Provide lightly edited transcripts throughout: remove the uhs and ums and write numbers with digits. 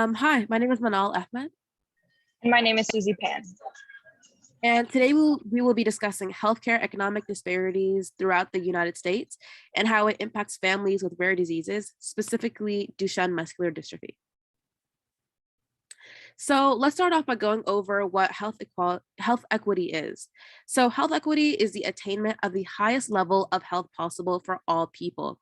Hi, my name is Manal Ahmed, And my name is Susie Pan. and today we will be discussing healthcare economic disparities throughout the United States and how it impacts families with rare diseases, specifically Duchenne muscular dystrophy. So let's start off by going over what health equity is. So health equity is the attainment of the highest level of health possible for all people.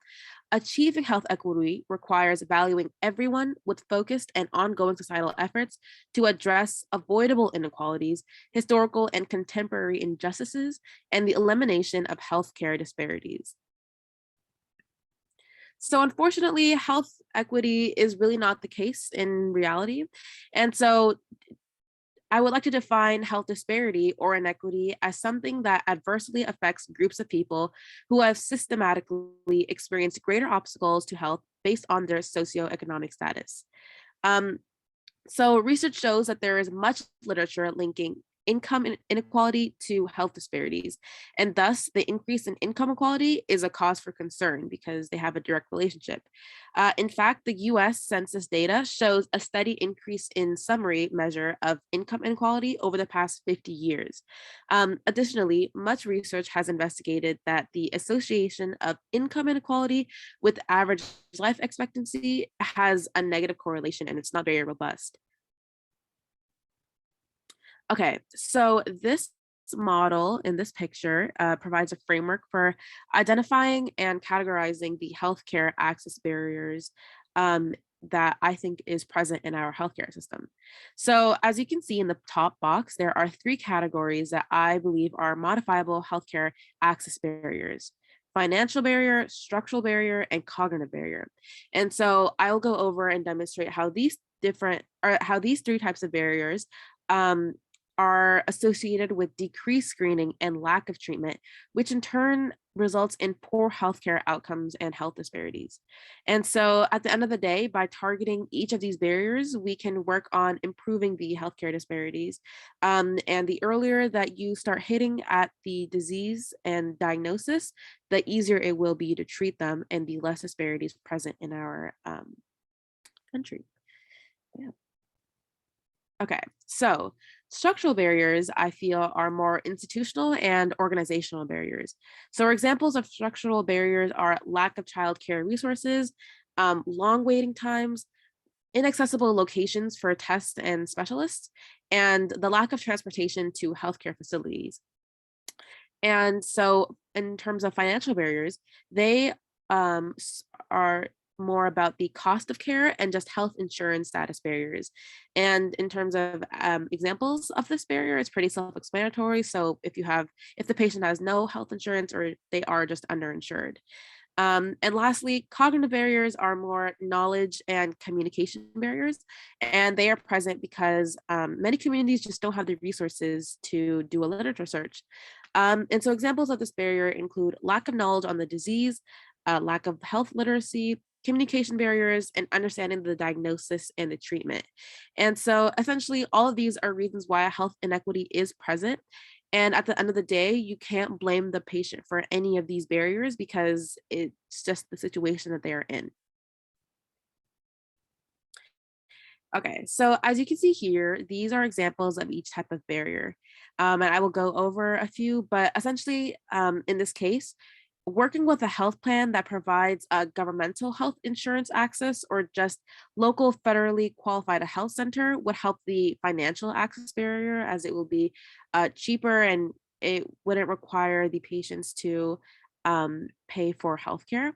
Achieving health equity requires valuing everyone with focused and ongoing societal efforts to address avoidable inequalities, historical and contemporary injustices, and the elimination of healthcare disparities. So unfortunately, health equity is really not the case in reality. And so I would like to define health disparity or inequity as something that adversely affects groups of people who have systematically experienced greater obstacles to health based on their socioeconomic status. Um, so research shows that there is much literature linking income inequality to health disparities, and thus the increase in income equality is a cause for concern because they have a direct relationship. In fact, the US Census data shows a steady increase in summary measure of income inequality over the past 50 years. Additionally, much research has investigated that the association of income inequality with average life expectancy has a negative correlation, and it's not very robust. Okay, so this model in this picture provides a framework for identifying and categorizing the healthcare access barriers that I think is present in our healthcare system. So as you can see in the top box, there are three categories that I believe are modifiable healthcare access barriers: financial barrier, structural barrier, and cognitive barrier. And so I'll go over and demonstrate how these three types of barriers um, are associated with decreased screening and lack of treatment, which in turn results in poor healthcare outcomes and health disparities. And so at the end of the day, by targeting each of these barriers, we can work on improving the healthcare disparities. And the earlier that you start hitting at the disease and diagnosis, the easier it will be to treat them and the less disparities present in our country. Yeah. Okay, so structural barriers, I feel, are more institutional and organizational barriers. So examples of structural barriers are lack of childcare resources, long waiting times, inaccessible locations for tests and specialists, and the lack of transportation to healthcare facilities. And so in terms of financial barriers, they are more about the cost of care and just health insurance status barriers. And in terms of examples of this barrier, it's pretty self-explanatory. So if the patient has no health insurance or they are just underinsured. And lastly, cognitive barriers are more knowledge and communication barriers, and they are present because many communities just don't have the resources to do a literature search. And so examples of this barrier include lack of knowledge on the disease, lack of health literacy, communication barriers, and understanding the diagnosis and the treatment. And so essentially all of these are reasons why health inequity is present. And at the end of the day, you can't blame the patient for any of these barriers because it's just the situation that they are in. Okay, so as you can see here, these are examples of each type of barrier. And I will go over a few, but essentially in this case, working with a health plan that provides a governmental health insurance access or just local federally qualified health center would help the financial access barrier, as it will be cheaper and it wouldn't require the patients to pay for healthcare.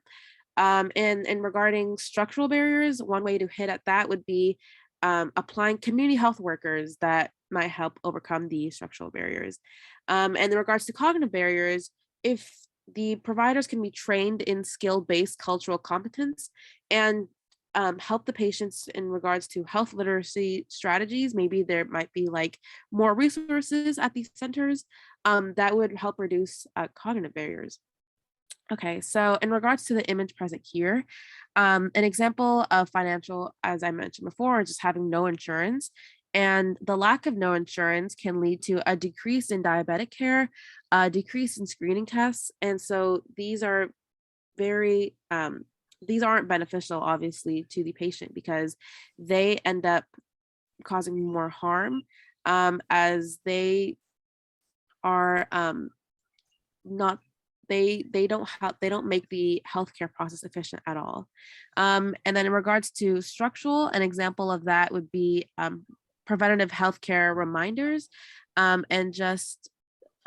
And regarding structural barriers, one way to hit at that would be applying community health workers that might help overcome the structural barriers. And in regards to cognitive barriers, if the providers can be trained in skill-based cultural competence and help the patients in regards to health literacy strategies. Maybe there might be like more resources at these centers that would help reduce cognitive barriers. Okay, so in regards to the image present here, an example of financial, as I mentioned before, is just having no insurance. And the lack of no insurance can lead to a decrease in diabetic care, a decrease in screening tests. And so these are very these aren't beneficial, obviously, to the patient because they end up causing more harm, as they are not they don't make the healthcare process efficient at all. And then in regards to structural, an example of that would be preventative healthcare reminders, and just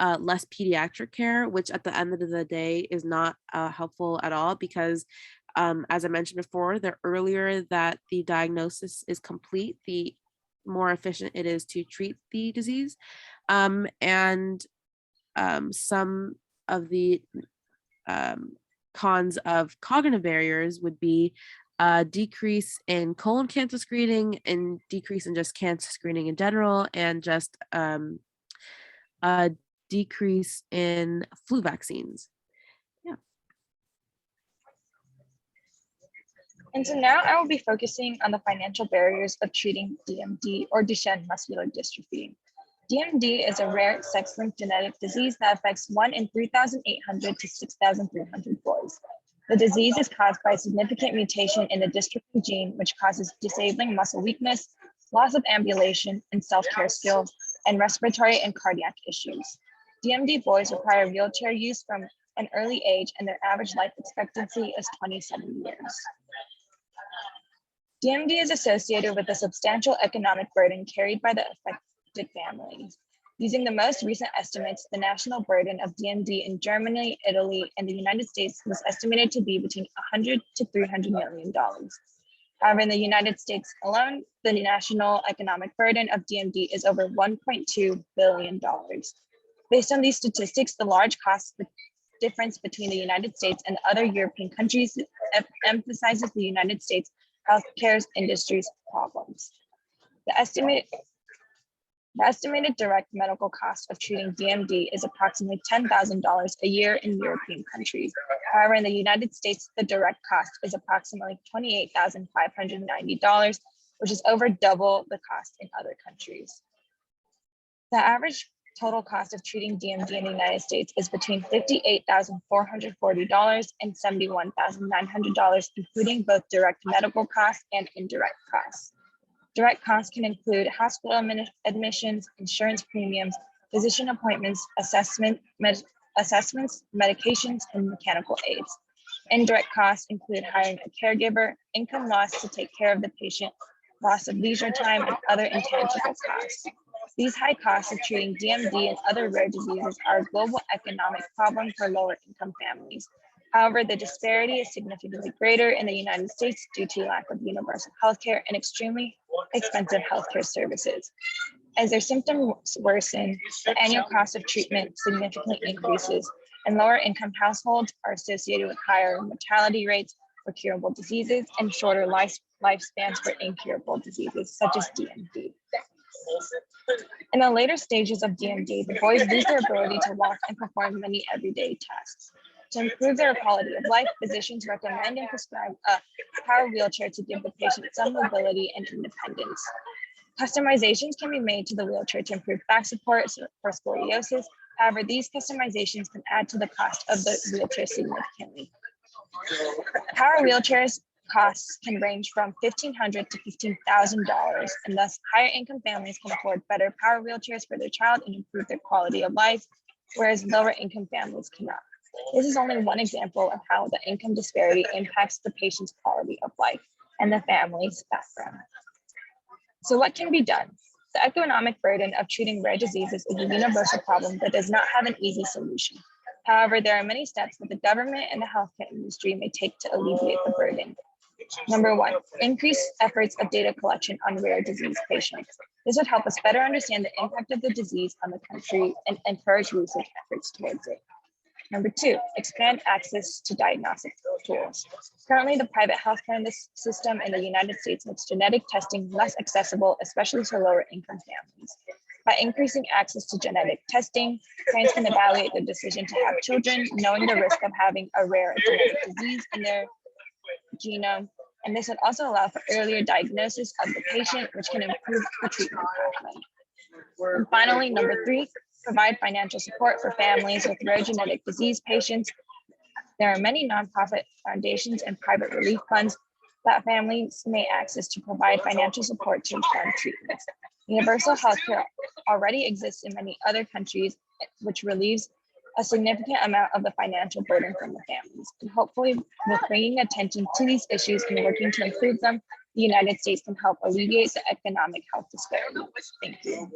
less pediatric care, which at the end of the day is not helpful at all because, as I mentioned before, the earlier that the diagnosis is complete, the more efficient it is to treat the disease. And some of the cons of cognitive barriers would be a decrease in colon cancer screening and decrease in just cancer screening in general, and just a decrease in flu vaccines. Yeah. And so now I will be focusing on the financial barriers of treating DMD or Duchenne muscular dystrophy. DMD is a rare sex-linked genetic disease that affects 1 in 3,800 to 6,300 boys. The disease is caused by a significant mutation in the dystrophy gene, which causes disabling muscle weakness, loss of ambulation and self-care skills, and respiratory and cardiac issues. DMD boys require wheelchair use from an early age, and their average life expectancy is 27 years. DMD is associated with a substantial economic burden carried by the affected families. Using the most recent estimates, the national burden of DMD in Germany, Italy, and the United States was estimated to be between $100 to $300 million. However, in the United States alone, the national economic burden of DMD is over $1.2 billion. Based on these statistics, the large cost difference between the United States and other European countries emphasizes the United States healthcare industry's problems. The estimated direct medical cost of treating DMD is approximately $10,000 a year in European countries. However, in the United States, the direct cost is approximately $28,590, which is over double the cost in other countries. The average total cost of treating DMD in the United States is between $58,440 and $71,900, including both direct medical costs and indirect costs. Direct costs can include hospital admissions, insurance premiums, physician appointments, assessments, medications, and mechanical aids. Indirect costs include hiring a caregiver, income loss to take care of the patient, loss of leisure time, and other intangible costs. These high costs of treating DMD and other rare diseases are a global economic problem for lower income families. However, the disparity is significantly greater in the United States due to lack of universal healthcare and extremely expensive healthcare services. As their symptoms worsen, the annual cost of treatment significantly increases, and lower income households are associated with higher mortality rates for curable diseases and shorter lifespans for incurable diseases such as DMD. In the later stages of DMD, the boys lose their ability to walk and perform many everyday tasks. To improve their quality of life, physicians recommend and prescribe a power wheelchair to give the patient some mobility and independence. Customizations can be made to the wheelchair to improve back support for scoliosis. However, these customizations can add to the cost of the wheelchair significantly. Power wheelchairs costs can range from $1,500 to $15,000, and thus higher income families can afford better power wheelchairs for their child and improve their quality of life, whereas lower income families cannot. This is only one example of how the income disparity impacts the patient's quality of life and the family's background. So what can be done? The economic burden of treating rare diseases is a universal problem that does not have an easy solution. However, there are many steps that the government and the healthcare industry may take to alleviate the burden. Number one, increase efforts of data collection on rare disease patients. This would help us better understand the impact of the disease on the country and encourage research efforts towards it. Number two, expand access to diagnostic tools. Currently, the private healthcare system in the United States makes genetic testing less accessible, especially to lower income families. By increasing access to genetic testing, parents can evaluate their decision to have children, knowing the risk of having a rare genetic disease in their genome. And this would also allow for earlier diagnosis of the patient, which can improve the treatment pathway. And finally, number three, provide financial support for families with rare genetic disease patients. There are many nonprofit foundations and private relief funds that families may access to provide financial support to fund treatments. Universal health care already exists in many other countries, which relieves a significant amount of the financial burden from the families. And hopefully, with bringing attention to these issues and working to improve them, the United States can help alleviate the economic health disparity. Thank you.